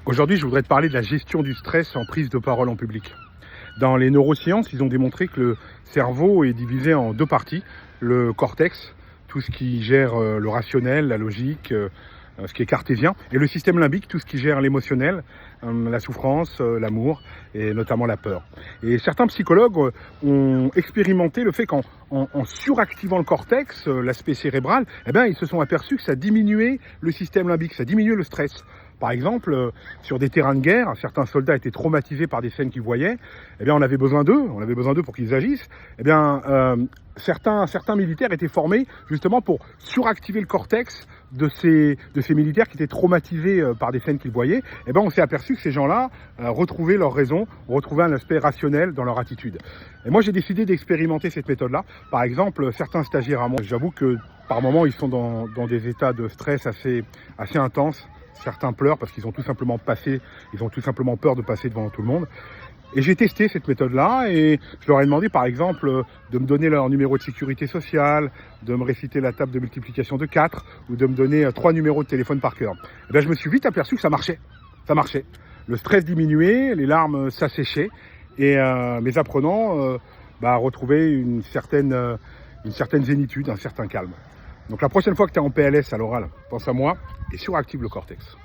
Aujourd'hui, je voudrais te parler de la gestion du stress en prise de parole en public. Dans les neurosciences, ils ont démontré que le cerveau est divisé en deux parties. Le cortex, tout ce qui gère le rationnel, la logique, ce qui est cartésien, et le système limbique, tout ce qui gère l'émotionnel, la souffrance, l'amour et notamment la peur. Et certains psychologues ont expérimenté le fait qu'en suractivant le cortex, l'aspect cérébral, ils se sont aperçus que ça diminuait le système limbique, ça diminuait le stress. Par exemple, sur des terrains de guerre, certains soldats étaient traumatisés par des scènes qu'ils voyaient. On avait besoin d'eux pour qu'ils agissent. Certains militaires étaient formés justement pour suractiver le cortex de ces militaires qui étaient traumatisés par des scènes qu'ils voyaient. On s'est aperçu que ces gens-là retrouvaient leur raison, retrouvaient un aspect rationnel dans leur attitude. Et moi, j'ai décidé d'expérimenter cette méthode-là. Par exemple, certains stagiaires à moi, j'avoue que par moments, ils sont dans des états de stress assez intenses. Certains pleurent parce qu'ils ont tout simplement peur de passer devant tout le monde. Et j'ai testé cette méthode-là et je leur ai demandé par exemple de me donner leur numéro de sécurité sociale, de me réciter la table de multiplication de 4 ou de me donner 3 numéros de téléphone par cœur. Je me suis vite aperçu que ça marchait. Le stress diminuait, les larmes s'asséchaient et mes apprenants retrouvaient une certaine zénitude, un certain calme. Donc la prochaine fois que tu es en PLS à l'oral, pense à moi et suractive le cortex.